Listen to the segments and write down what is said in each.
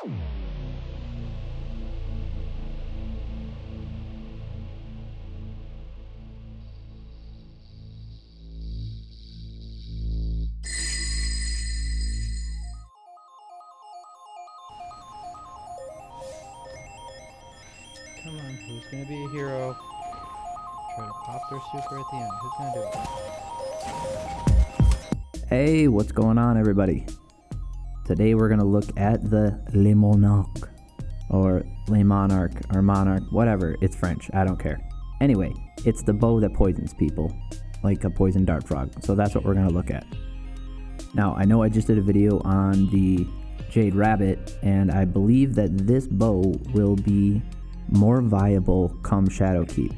Come on, who's gonna be a hero? Try to pop their super at the end. Who's gonna do it? Hey, what's going on, everybody? Today we're gonna look at the Le Monarque, or Le Monarque, or Monarque, whatever. It's French, I don't care. Anyway, it's the bow that poisons people, like a poison dart frog. So that's what we're gonna look at. Now, I know I just did a video on the Jade Rabbit, and I believe that this bow will be more viable come Shadowkeep,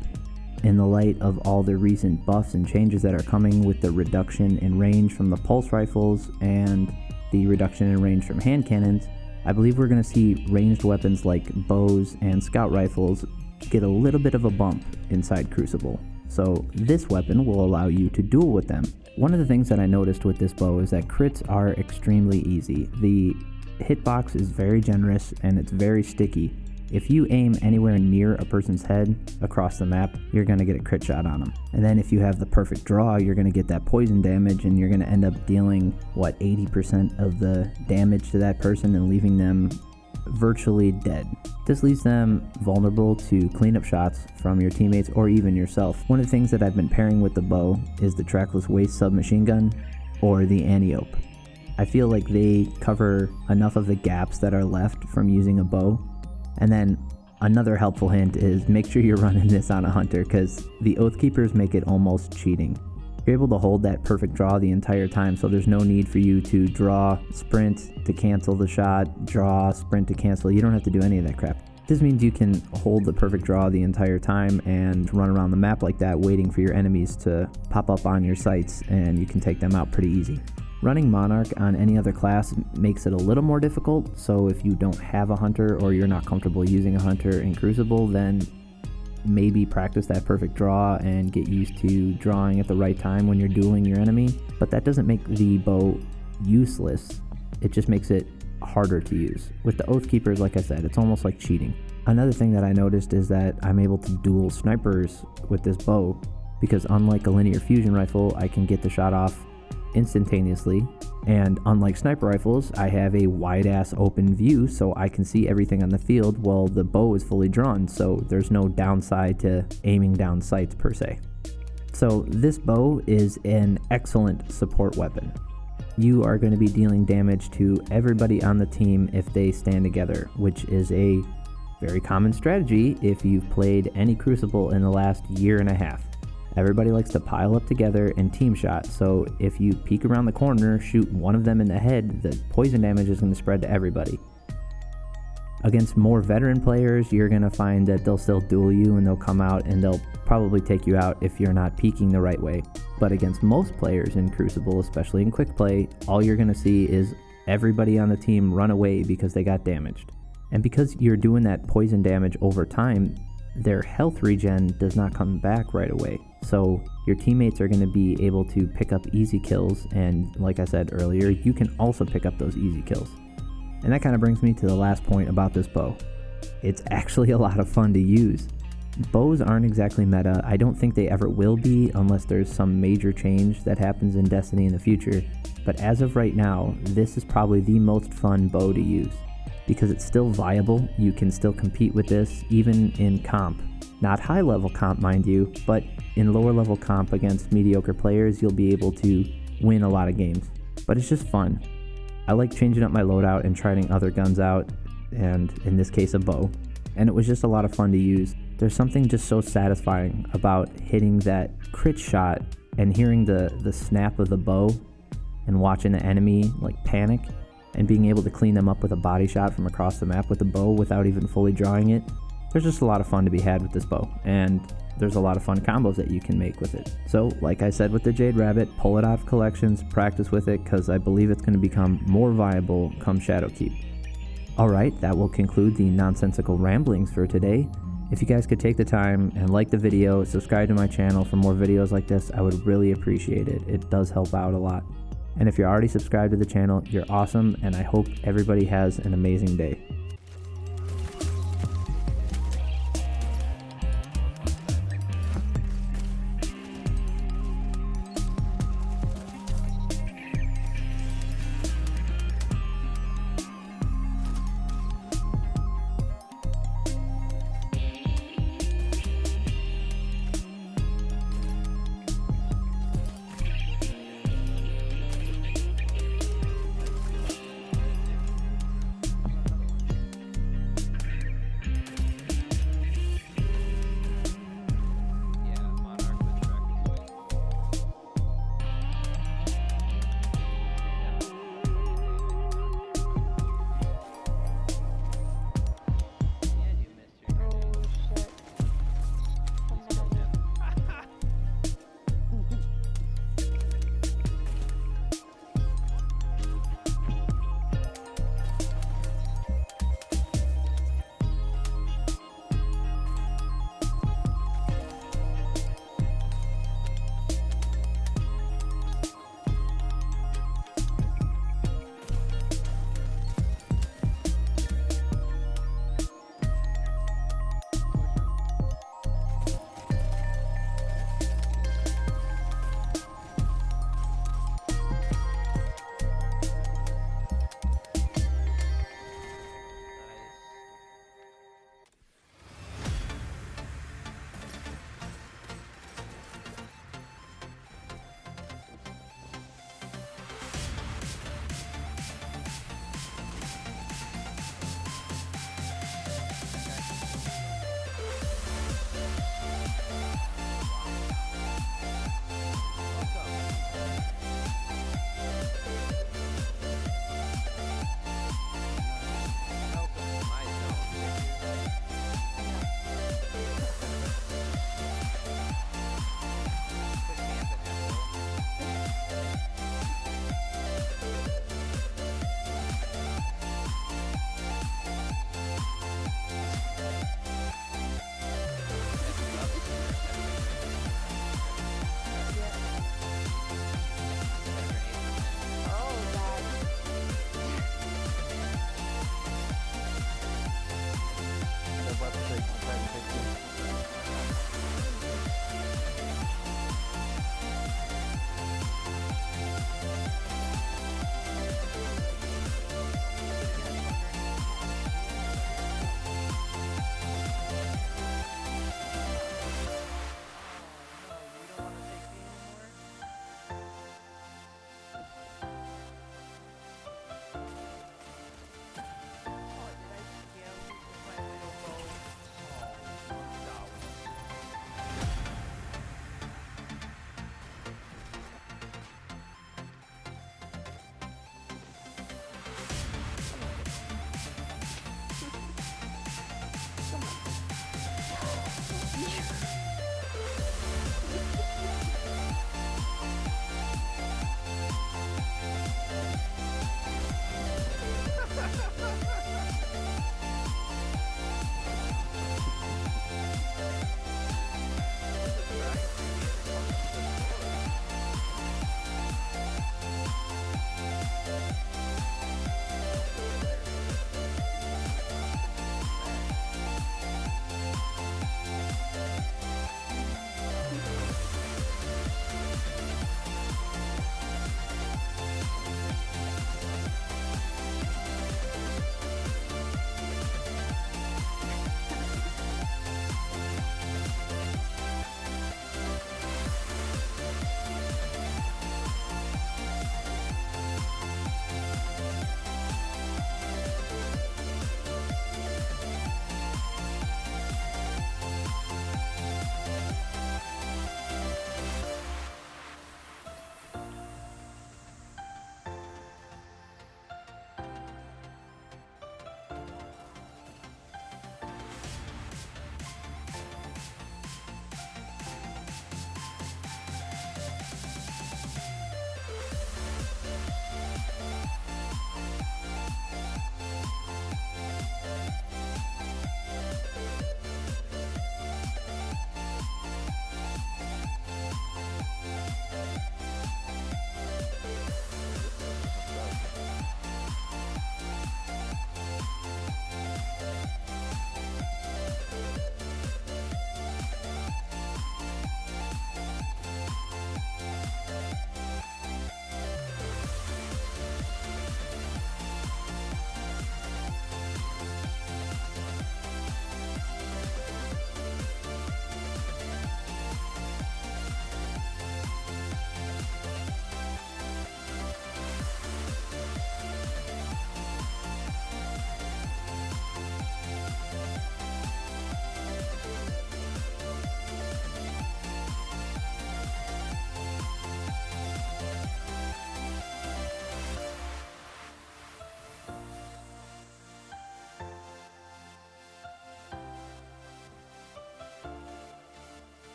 in the light of all the recent buffs and changes that are coming with the reduction in range from the pulse rifles and the reduction in range from hand cannons. I believe we're going to see ranged weapons like bows and scout rifles get a little bit of a bump inside Crucible, so this weapon will allow you to duel with them. One of the things that I noticed with this bow is that crits are extremely easy. The hitbox is very generous and it's very sticky. If you aim anywhere near a person's head across the map, you're going to get a crit shot on them. And then if you have the perfect draw, you're going to get that poison damage, and you're going to end up dealing, 80% of the damage to that person and leaving them virtually dead. This leaves them vulnerable to cleanup shots from your teammates or even yourself. One of the things that I've been pairing with the bow is the trackless waist submachine gun or the Antiope. I feel like they cover enough of the gaps that are left from using a bow. And then another helpful hint is make sure you're running this on a hunter, because the Oathkeepers make it almost cheating. You're able to hold that perfect draw the entire time, so there's no need for you to draw, sprint to cancel the shot, draw, sprint to cancel. You don't have to do any of that crap. This means you can hold the perfect draw the entire time and run around the map like that, waiting for your enemies to pop up on your sights, and you can take them out pretty easy. Running Monarque on any other class makes it a little more difficult, so if you don't have a hunter or you're not comfortable using a hunter in Crucible, then maybe practice that perfect draw and get used to drawing at the right time when you're dueling your enemy. But that doesn't make the bow useless, it just makes it harder to use. With the Oathkeepers, like I said, it's almost like cheating. Another thing that I noticed is that I'm able to duel snipers with this bow, because unlike a linear fusion rifle, I can get the shot off instantaneously, and unlike sniper rifles, I have a wide ass open view, so I can see everything on the field while the bow is fully drawn, so there's no downside to aiming down sights per se. So this bow is an excellent support weapon. You are going to be dealing damage to everybody on the team if they stand together, which is a very common strategy if you've played any Crucible in the last year and a half. Everybody likes to pile up together and team shot, so if you peek around the corner, shoot one of them in the head, the poison damage is going to spread to everybody. Against more veteran players, you're going to find that they'll still duel you and they'll come out and they'll probably take you out if you're not peeking the right way. But against most players in Crucible, especially in quick play, all you're going to see is everybody on the team run away because they got damaged. And because you're doing that poison damage over time, their health regen does not come back right away. So your teammates are going to be able to pick up easy kills, and like I said earlier, you can also pick up those easy kills. And that kind of brings me to the last point about this bow. It's actually a lot of fun to use. Bows aren't exactly meta. I don't think they ever will be unless there's some major change that happens in Destiny in the future. But as of right now, this is probably the most fun bow to use, because it's still viable. You can still compete with this even in comp. Not high level comp, mind you, but in lower level comp against mediocre players, you'll be able to win a lot of games. But it's just fun. I like changing up my loadout and trying other guns out, and in this case a bow. And it was just a lot of fun to use. There's something just so satisfying about hitting that crit shot and hearing the snap of the bow and watching the enemy like panic and being able to clean them up with a body shot from across the map with the bow without even fully drawing it. There's just a lot of fun to be had with this bow, and there's a lot of fun combos that you can make with it. So like I said with the Jade Rabbit, pull it out of collections, practice with it, because I believe it's going to become more viable come Shadowkeep. Alright, that will conclude the nonsensical ramblings for today. If you guys could take the time and like the video, subscribe to my channel for more videos like this, I would really appreciate it. It does help out a lot. And if you're already subscribed to the channel, you're awesome, and I hope everybody has an amazing day.